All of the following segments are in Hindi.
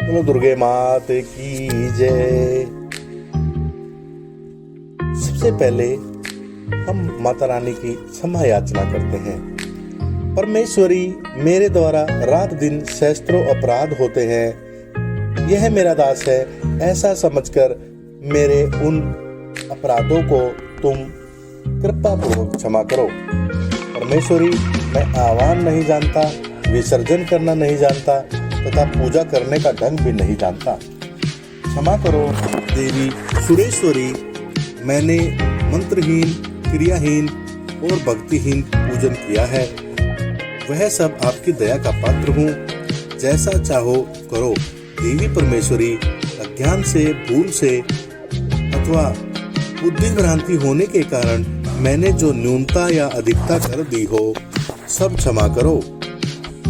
बोलो दुर्गे मात की जय। सबसे पहले हम माता रानी की क्षमा याचना करते हैं। परमेश्वरी, मेरे द्वारा रात दिन सहस्त्रों अपराध होते हैं, यह मेरा दास है, ऐसा समझकर मेरे उन अपराधों को तुम कृपा पूर्वक क्षमा करो। परमेश्वरी, मैं आह्वान नहीं जानता, विसर्जन करना नहीं जानता तथा पूजा करने का ढंग भी नहीं जानता। क्षमा करो देवी सुरेश्वरी, मैंने मंत्रहीन, क्रियाहीन और भक्तिहीन पूजन किया है। वह सब आपकी दया का पात्र हूँ, जैसा चाहो करो। देवी परमेश्वरी, अज्ञान से, भूल से अथवा बुद्धि भ्रांति होने के कारण मैंने जो न्यूनता या अधिकता कर दी हो, सब क्षमा करो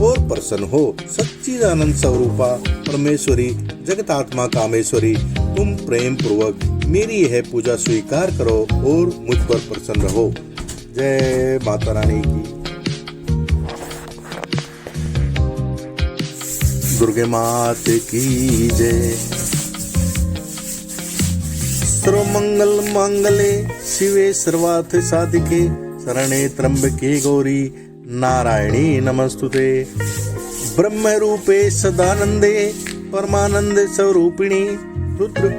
और प्रसन्न हो। सच्चिदानंद स्वरूपा परमेश्वरी, जगतात्मा कामेश्वरी, तुम प्रेम पूर्वक मेरी यह पूजा स्वीकार करो और मुझ पर प्रसन्न रहो। जय माता रानी की। दुर्गे मात की जय। सर्वमंगल मांगले शिवे सर्वार्थ साधिके शरणे त्र्यंबके गौरी नारायणी नमस्तुते। ब्रह्म रूपे सदानंदे परमानंद स्वरूपिणी रुद्र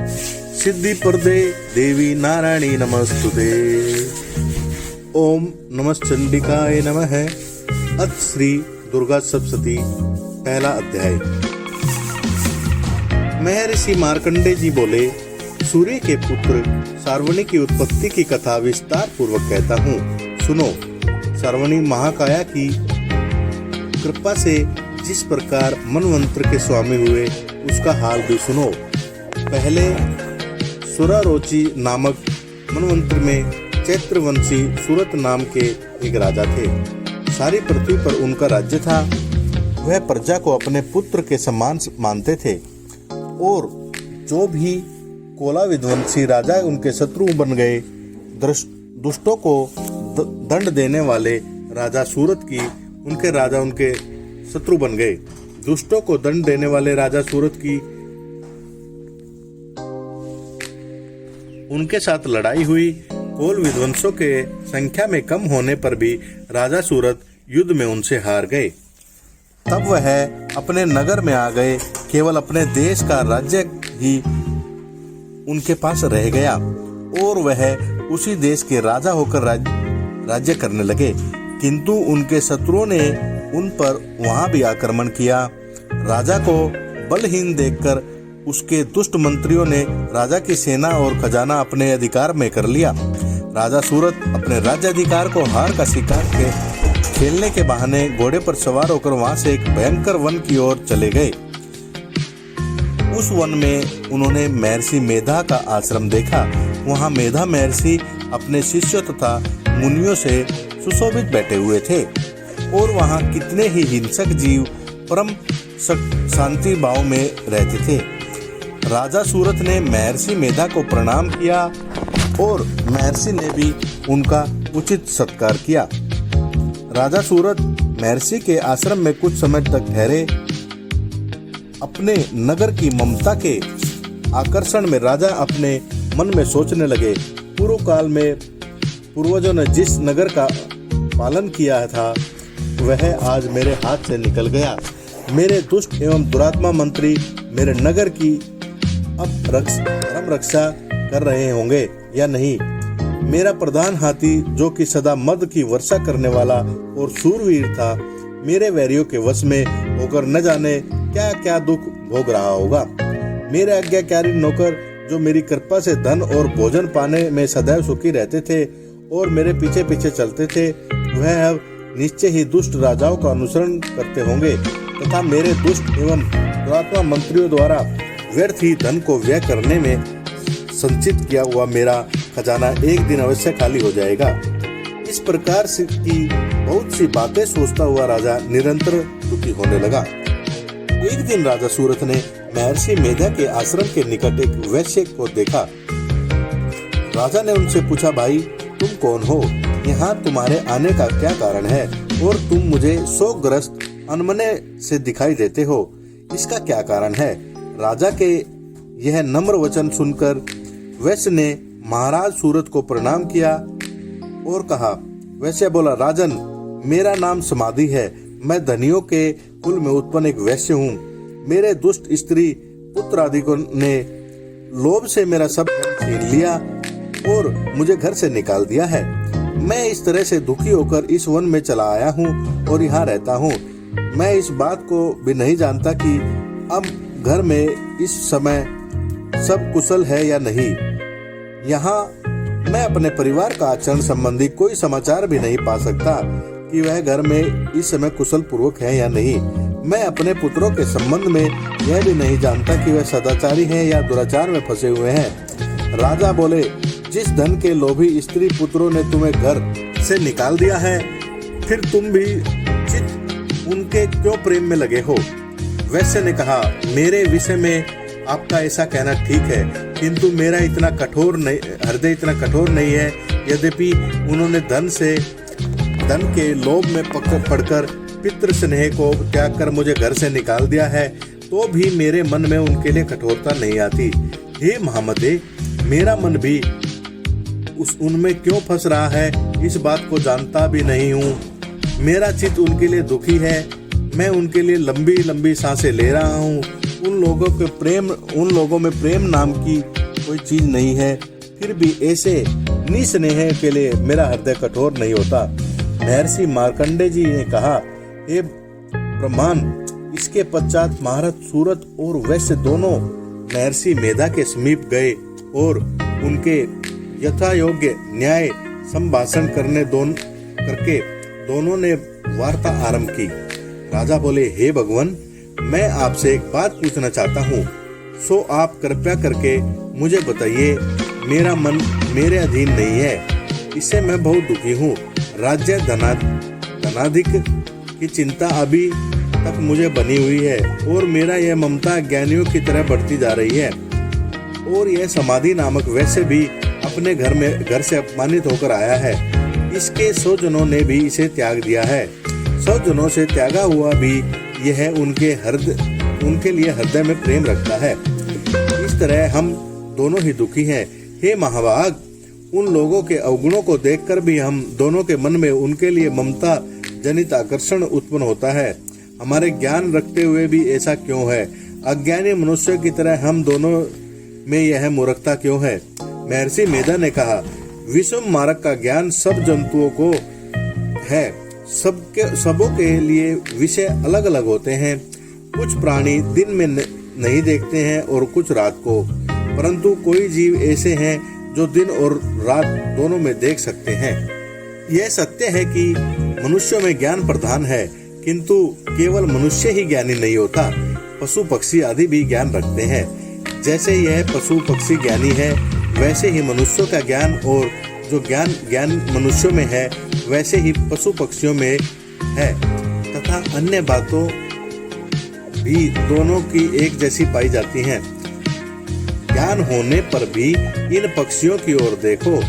सिद्धि प्रदे देवी नारायणी नमस्तुते। ओम नमश्चंडिकाय नमः। अथ श्री दुर्गा सप्तशती, पहला अध्याय। महर्षि मार्कंडे जी बोले, सूर्य के पुत्र सार्वणी की उत्पत्ति की कथा विस्तार पूर्वक कहता हूँ, सुनो। सार्वणी महाकाया की कृपा से जिस प्रकार मनवंत्र के स्वामी हुए, उसका हाल भी सुनो। पहले सुरारोची नामक मनवंत्र में चैत्रवंशी सूरत नाम के एक राजा थे। सारी पृथ्वी पर उनका राज्य था। वह प्रजा को अपने पुत्र के समान मानते थे और जो भी कोला विध्वंसी राजा उनके शत्रु बन गए। दुष्टों को दंड देने वाले राजा सूरत की उनके राजा उनके शत्रु बन गए। दुष्टों को दंड देने वाले राजा सूरत की उनके साथ लड़ाई हुई। कोल विध्वंसों के संख्या में कम होने पर भी राजा सूरत युद्ध में उनसे हार गए। तब वह अपने नगर में आ गए। केवल अपने देश का राज्य ही उनके पास रह गया और वह उसी देश के राजा होकर राज्य करने लगे। किंतु उनके शत्रुओं ने उन पर वहां भी आक्रमण किया। राजा को बलहीन देखकर उसके दुष्ट मंत्रियों ने राजा की सेना और खजाना अपने अधिकार में कर लिया। राजा सूरत अपने राज्याधिकार को हार का शिकार के खेलने के बहाने घोड़े पर सवार होकर वहां से एक भयंकर वन की ओर चले गए। उस वन में उन्होंने महर्षि मेधा का आश्रम देखा। वहां मेधा महर्षि अपने शिष्यों तथा मुनियों से सुशोभित बैठे हुए थे और वहां कितने ही हिंसक जीव परम शांति भाव में रहते थे। राजा सूरत ने महर्षि मेधा को प्रणाम किया और महर्षि ने भी उनका उचित सत्कार किया। राजा सूरत महर्षि के आश्रम में कुछ समय तक ठहरे। अपने नगर की ममता के आकर्षण में राजा अपने मन में सोचने लगे, पूर्व काल में पूर्वजों ने जिस नगर का पालन किया था, वह आज मेरे हाथ से निकल गया। मेरे दुष्ट एवं दुरात्मा मंत्री मेरे नगर की अब धर्म रक्षा कर रहे होंगे या नहीं। मेरा प्रधान हाथी, जो कि सदा मद की वर्षा करने वाला और शूरवीर था, मेरे वैरियों के वश में होकर न जाने क्या क्या दुख भोग रहा होगा। मेरे आज्ञाकारी नौकर, जो मेरी कृपा से धन और भोजन पाने में सदैव सुखी रहते थे और मेरे पीछे पीछे चलते थे, वह अब निश्चय ही दुष्ट राजाओं का अनुसरण करते होंगे तथा मेरे दुष्ट एवं दुरात्मा मंत्रियों द्वारा व्यर्थ ही धन को व्यय करने में संचित किया हुआ मेरा खजाना एक दिन अवश्य खाली हो जाएगा। इस प्रकार से की बहुत सी बातें सोचता हुआ राजा निरंतर दुखी होने लगा। एक दिन राजा सूरत ने महर्षि मेधा के आश्रम के निकट एक वैश्य को देखा। राजा ने उनसे पूछा, भाई तुम कौन हो? यहाँ तुम्हारे आने का क्या कारण है और तुम मुझे शोकग्रस्त अनमने से दिखाई देते हो, इसका क्या कारण है? राजा के यह नम्र वचन सुनकर वैश्य ने महाराज सूरत को प्रणाम किया और कहा। वैश्य बोला, राजन, मेरा नाम समाधि है। मैं धनियों के कुल में उत्पन्न एक वैश्य हूँ। मेरे दुष्ट स्त्री पुत्र आदि ने लोभ से मेरा सब छीन लिया और मुझे घर से निकाल दिया है। मैं इस तरह से दुखी होकर इस वन में चला आया हूँ और यहाँ रहता हूँ। मैं इस बात को भी नहीं जानता कि अब घर में इस समय सब कुशल है या नहीं। यहाँ मैं अपने परिवार का आचरण संबंधी कोई समाचार भी नहीं पा सकता कि वह घर में इस समय कुशल पूर्वक है या नहीं। मैं अपने पुत्रों के संबंध में यह भी नहीं जानता कि वह सदाचारी हैं या दुराचार में फंसे हुए हैं। राजा बोले, जिस धन के लोभी स्त्री पुत्रों ने तुम्हें घर से निकाल दिया है, फिर तुम भी चित उनके क्यों प्रेम में लगे हो? वैश्य ने कहा, मेरे विषय में आपका ऐसा कहना ठीक है, किंतु मेरा हृदय इतना कठोर नहीं है। यद्यपि उन्होंने धन के लोभ में पड़कर पितृ स्नेह को त्याग कर मुझे घर से निकाल दिया है, तो भी मेरे मन में उनके लिए कठोरता नहीं आती। हे महामते, मेरा मन भी उनमें क्यों फंस रहा है, इस बात को जानता भी नहीं हूँ। मेरा चित्त उनके लिए दुखी है। मैं उनके लिए लंबी लंबी सांसें ले रहा हूँ। उन लोगों में प्रेम नाम की कोई चीज नहीं है, फिर भी ऐसे निस्नेह के लिए मेरा हृदय कठोर नहीं होता। महर्षि मार्कंडेय जी ने कहा, हे ब्रह्मन, इसके पश्चात महाराज सूरत और वैश्य दोनों महर्षि मेधा के समीप गए और उनके यथा योग्य न्याय संभाषण करके दोनों ने वार्ता आरंभ की। राजा बोले, हे भगवान, मैं आपसे एक बात पूछना चाहता हूँ, सो आप कृपया करके मुझे बताइए। मेरा मन मेरे अधीन नहीं है, इससे मैं बहुत दुखी हूँ। राज्य धनाधिक की चिंता अभी तक मुझे बनी हुई है और मेरा यह ममता ज्ञानियों की तरह बढ़ती जा रही है। और यह समाधि नामक वैसे भी अपने घर से अपमानित होकर आया है। इसके 100 जनों ने भी इसे त्याग दिया है। 100 जनों से त्यागा हुआ भी यह उनके लिए हृदय में प्रेम रखता है। इस तरह हम दोनों ही दुखी हैं। हे महाभाग, उन लोगों के अवगुणों को देखकर भी हम दोनों के मन में उनके लिए ममता जनित आकर्षण उत्पन्न होता है। हमारे ज्ञान रखते हुए भी ऐसा क्यों है? अज्ञानी मनुष्य की तरह हम दोनों में यह मूर्खता क्यों है? महर्षि मेधा ने कहा, विषम मार्ग का ज्ञान सब जंतुओं को है। सबों के लिए विषय अलग अलग होते हैं। कुछ प्राणी दिन में नहीं देखते हैं और कुछ रात को, परंतु कोई जीव ऐसे हैं जो दिन और रात दोनों में देख सकते हैं। यह सत्य है कि मनुष्यों में ज्ञान प्रधान है, किंतु केवल मनुष्य ही ज्ञानी नहीं होता, पशु पक्षी आदि भी ज्ञान रखते हैं। जैसे यह पशु पक्षी ज्ञानी है, वैसे ही मनुष्यों का ज्ञान और जो ज्ञान मनुष्यों में है वैसे ही पशु पक्षियों में है, तथा अन्य बातों भी दोनों की एक जैसी पाई जाती हैं। ज्ञान होने पर भी इन पक्षियों की ओर देखो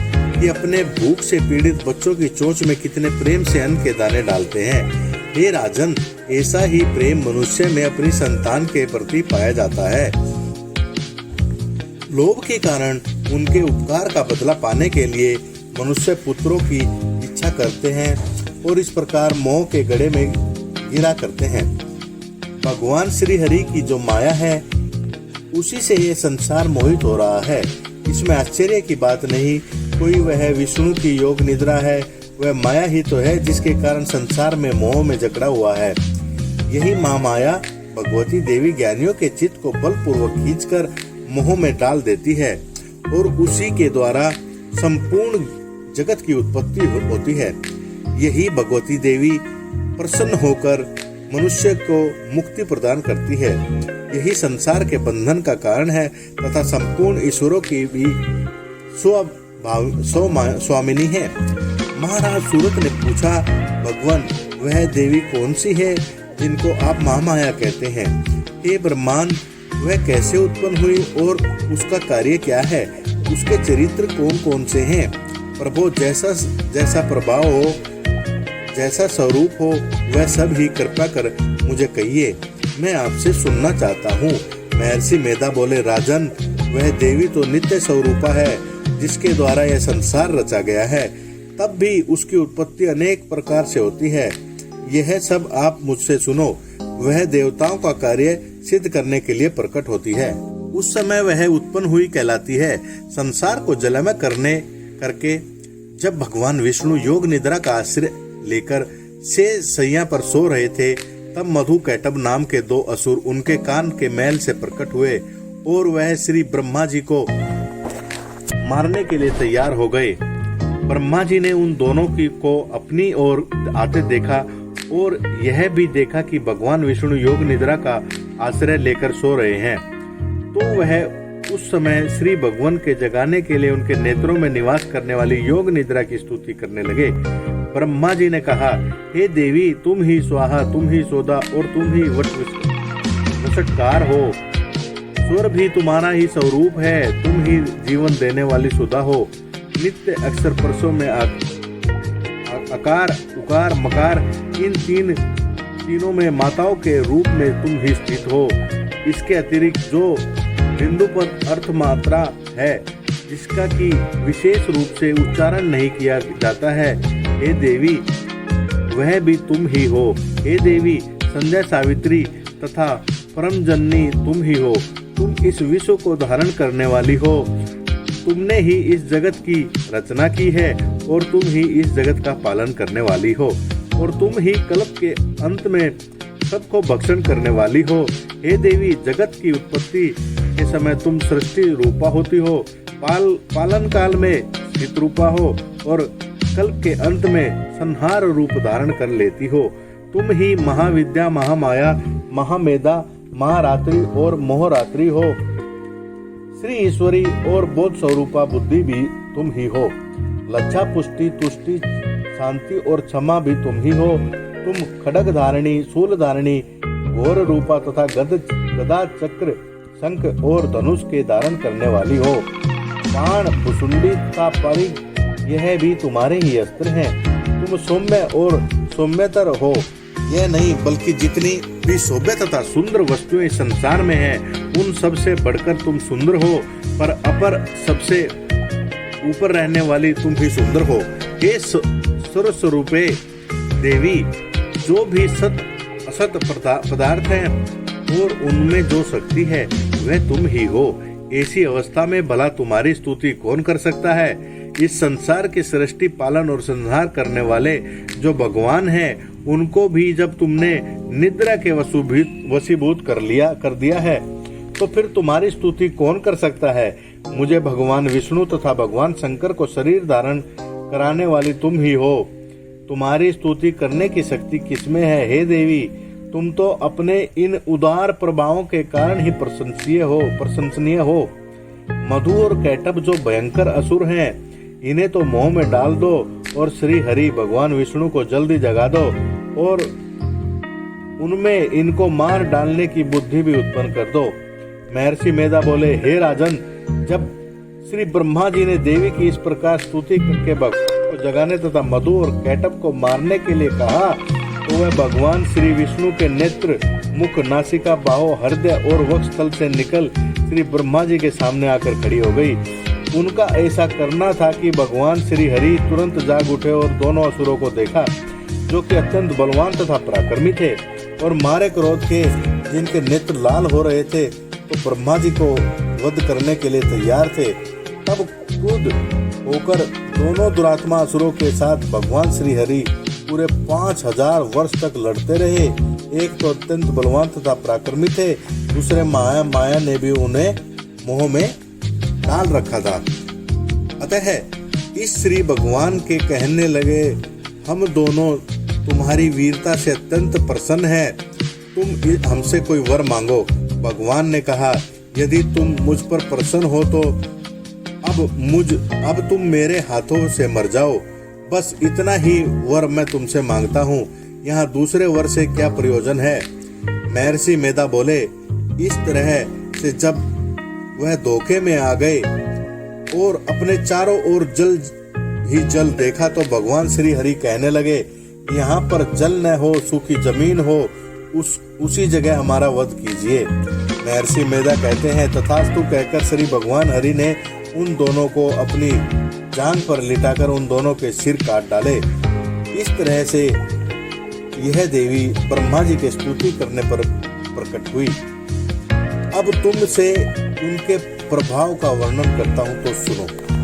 कि अपने भूख से पीड़ित बच्चों की चोंच में कितने प्रेम से अन्न के दाने डालते हैं। हे राजन, ऐसा ही प्रेम मनुष्य में अपनी संतान के प्रति पाया जाता है। लोभ के कारण उनके उपकार का बदला पाने के लिए मनुष्य पुत्रों की इच्छा करते हैं और इस प्रकार मोह के गड्ढे में गिरा करते हैं। भगवान श्री हरि की जो माया है, उसी से ये संसार मोहित हो रहा है। इसमें आश्चर्य की बात नहीं। कोई वह विष्णु की योग निद्रा है, वह माया ही तो है जिसके कारण संसार में मोह में जकड़ा हुआ है। यही महामाया भगवती देवी ज्ञानियों के चित्त को बलपूर्वक खींचकर मोह में डाल देती है और उसी के द्वारा संपूर्ण जगत की उत्पत्ति होती है। यही भगवती देवी प्रसन्न होकर मनुष्य को मुक्ति प्रदान करती है। यही संसार के बंधन का कारण है तथा संपूर्ण ईश्वरों की भी स्वामिनी है। महाराज सूरत ने पूछा, भगवान, वह देवी कौन सी है जिनको आप महामाया कहते हैं? हे ब्रह्मांड, वह कैसे उत्पन्न हुई और उसका कार्य क्या है? उसके चरित्र कौन कौन से हैं? प्रभु, जैसा प्रभाव हो, जैसा स्वरूप हो, वह सब ही कृपा कर मुझे कहिए। मैं आपसे सुनना चाहता हूँ। महर्षि मेधा बोले, राजन, वह देवी तो नित्य स्वरूपा है जिसके द्वारा यह संसार रचा गया है। तब भी उसकी उत्पत्ति अनेक प्रकार से होती है। यह सब आप मुझसे सुनो। वह देवताओं का कार्य सिद्ध करने के लिए प्रकट होती है। उस समय वह उत्पन्न हुई कहलाती है। संसार को जलमय करके जब भगवान विष्णु योग निद्रा का आश्रय लेकर से सैया पर सो रहे थे, तब मधु कैटभ नाम के 2 असुर उनके कान के मैल से प्रकट हुए और वह श्री ब्रह्मा जी को मारने के लिए तैयार हो गए। ब्रह्मा जी ने उन दोनों को अपनी ओर आते देखा और यह भी देखा कि भगवान विष्णु योग निद्रा का आश्रय लेकर सो रहे हैं। तो वह उस समय श्री भगवान के जगाने के लिए उनके नेत्रों में निवास करने वाली योग निद्रा की स्तुति करने लगे। ब्रह्मा जी ने कहा, हे देवी, तुम ही स्वाहा, तुम ही सोदा और तुम ही वशटकार हो। स्वर भी तुम्हारा ही स्वरूप है। तुम ही जीवन देने वाली सुधा हो। नित्य अक्षर परसों में अकार, उकार, मकार, इन तीनों में माताओं के रूप में तुम ही स्थित हो। इसके अतिरिक्त जो बिंदु पर अर्थ मात्रा है जिसका कि विशेष रूप से उच्चारण नहीं किया जाता है, हे देवी, वह भी तुम ही हो। हे देवी, संध्या, सावित्री तथा परम जननी तुम ही हो। तुम इस विश्व को धारण करने वाली हो। तुमने ही इस जगत की रचना की है और तुम ही इस जगत का पालन करने वाली हो और तुम ही कल्प के अंत में सबको भक्षण करने वाली हो। हे देवी, जगत की उत्पत्ति के समय तुम सृष्टि रूपा होती हो, पालन काल में स्थित रूपा हो और कल्प के अंत में संहार रूप धारण कर लेती हो। तुम ही महाविद्या, महामाया, महामेधा, महारात्रि और मोहरात्रि हो। श्री ईश्वरी और बोध स्वरूपा बुद्धि भी तुम ही हो। लज्जा, पुष्टि, तुष्टि, शांति और क्षमा भी तुम ही हो। तुम खड्ग धारिणी, शूल धारिणी, घोर रूपा तथा गदा, चक्र, शंख और धनुष के धारण करने वाली हो। बाण, भुसुंडी तथा परिघ, यह भी तुम्हारे ही अस्त्र हैं। तुम सौम्य और सौम्यतर हो। यह नहीं बल्कि जितनी भी शोभ्य तथा सुंदर वस्तुएं इस संसार में हैं, उन सब से बढ़कर तुम सुंदर हो, पर अपर सबसे ऊपर रहने वाली तुम भी सुंदर हो। हे सर्वस्वरूपे देवी, जो भी सत असत पदार्थ हैं और उनमें जो शक्ति है वह तुम ही हो। ऐसी अवस्था में भला तुम्हारी स्तुति कौन कर सकता है। इस संसार की सृष्टि, पालन और संहार करने वाले जो भगवान हैं, उनको भी जब तुमने निद्रा के वशीभूत कर दिया है, तो फिर तुम्हारी स्तुति कौन कर सकता है। मुझे भगवान विष्णु तथा भगवान शंकर को शरीर धारण कराने वाली तुम ही हो। तुम्हारी स्तुति करने की शक्ति किसमें है। हे देवी, तुम तो अपने इन उदार प्रभावों के कारण ही प्रशंसनीय हो। मधु और कैटभ जो भयंकर असुर हैं, इन्हें तो मोह में डाल दो और श्री हरि भगवान विष्णु को जल्दी जगा दो और उनमें इनको मार डालने की बुद्धि भी उत्पन्न कर दो। महर्षि मेधा बोले, हे राजन, जब श्री ब्रह्मा जी ने देवी की इस प्रकार स्तुति करके भगवान को जगाने तथा मधु और कैटभ को मारने के लिए कहा, तो वह भगवान श्री विष्णु के नेत्र, मुख, नासिका, बाहों, हृदय और वक्षस्थल से निकल श्री ब्रह्मा जी के सामने आकर खड़ी हो गई। उनका ऐसा करना था कि भगवान श्री हरि तुरंत जाग उठे और दोनों असुरों को देखा, जो कि अत्यंत बलवान तथा पराक्रमी थे और मारे क्रोध के जिनके नेत्र लाल हो रहे थे, तो ब्रह्मा जी को वध करने के लिए तैयार थे। तब क्रुद्ध होकर दोनों दुरात्मा असुरों के साथ भगवान श्री हरि पूरे 5000 वर्ष तक लड़ते रहे। एक तो अत्यंत बलवान तथा पराक्रमी थे, दूसरे माया ने भी उन्हें मोह में डाल रखा था। अतः इस श्री भगवान के कहने लगे, हम दोनों तुम्हारी वीरता से अत्यंत प्रसन्न हैं। तुम हमसे कोई वर मांगो। भगवान ने कहा, यदि तुम मुझ पर प्रसन्न हो तो अब तुम मेरे हाथों से मर जाओ। बस इतना ही वर मैं तुमसे मांगता हूँ। यहाँ दूसरे वर से क्या प्रयोजन है। महर्षि मेधा बोले, इस तरह से जब वह धोखे में आ गए और अपने चारों ओर जल ही जल देखा, तो भगवान श्री हरि कहने लगे, यहाँ पर जल न हो, सूखी जमीन हो, उसी जगह हमारा वध कीजिए। महर्षि मेधा कहते हैं, तथास्तु कहकर श्री भगवान हरि ने उन दोनों को अपनी जांघ पर लिटाकर उन दोनों के सिर काट डाले। इस तरह से यह देवी ब्रह्मा जी की स्तुति करने पर प्रकट हुई। अब तुमसे उनके प्रभाव का वर्णन करता हूं, तो सुनो।